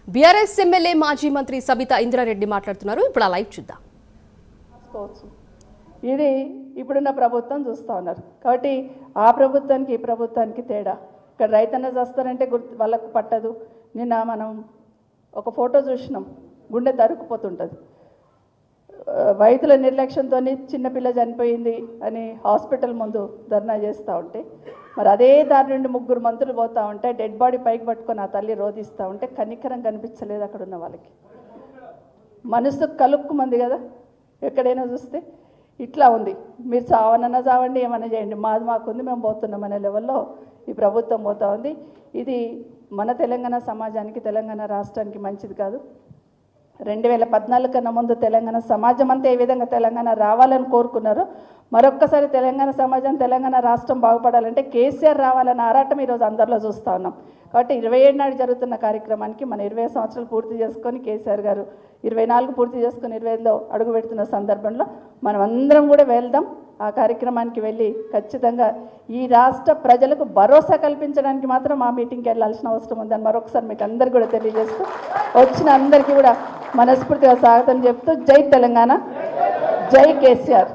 BRS MLA మాజీ మంత్రి సబితా ఇంద్రారెడ్డి మాట్లాడుతున్నారు. ఇప్పుడు ఆ లైవ్ చూద్దాం. ఇది ఇప్పుడున్న ప్రభుత్వం చూస్తూ ఉన్నారు కాబట్టి ఆ ప్రభుత్వానికి ఈ ప్రభుత్వానికి తేడా. ఇక్కడ రైతన్న చేస్తారంటే వాళ్ళకు పట్టదు. నిన్న మనం ఒక ఫోటో చూసినాం, గుండె తరుక్కుపోతుంటుంది. వైద్యుల నిర్లక్ష్యంతో చిన్నపిల్ల చనిపోయింది అని హాస్పిటల్ ముందు ధర్నా చేస్తూ ఉంటే, మరి అదే దారి నుండి 3 మంత్రులు పోతూ ఉంటే డెడ్ బాడీ పైకి పట్టుకొని ఆ తల్లి రోధిస్తూ ఉంటే కనికరం కనిపించలేదు అక్కడ ఉన్న వాళ్ళకి. మనసు కలుక్కుమంది కదా ఎక్కడైనా చూస్తే. ఇట్లా ఉంది. మీరు చావనన్నా చావండి, ఏమైనా చేయండి, మాది మాకుంది, మేము పోతున్నాం అనే లెవెల్లో ఈ ప్రభుత్వం పోతూ ఉంది. ఇది మన తెలంగాణ సమాజానికి, తెలంగాణ రాష్ట్రానికి మంచిది కాదు. 2014 కన్నా ముందు తెలంగాణ సమాజం అంతా ఏ విధంగా తెలంగాణ రావాలని కోరుకున్నారో, మరొక్కసారి తెలంగాణ సమాజం, తెలంగాణ రాష్ట్రం బాగుపడాలంటే కేసీఆర్ రావాలన్న ఆరాటం ఈరోజు అందరిలో చూస్తూ ఉన్నాం. కాబట్టి 27 నాడు జరుగుతున్న కార్యక్రమానికి మన 20 సంవత్సరాలు పూర్తి చేసుకొని, కేసీఆర్ గారు 24 పూర్తి చేసుకొని 25లో అడుగు పెడుతున్న సందర్భంలో మనం అందరం కూడా వెళ్దాం. ఆ కార్యక్రమానికి వెళ్ళి ఖచ్చితంగా ఈ రాష్ట్ర ప్రజలకు భరోసా కల్పించడానికి మాత్రం ఆ మీటింగ్కి వెళ్ళాల్సిన అవసరం ఉందని మరొకసారి మీకు అందరికీ కూడా తెలియజేస్తూ, వచ్చిన అందరికీ కూడా మనస్ఫూర్తిగా స్వాగతం చెప్తూ, జై తెలంగాణ, జై కేసీఆర్.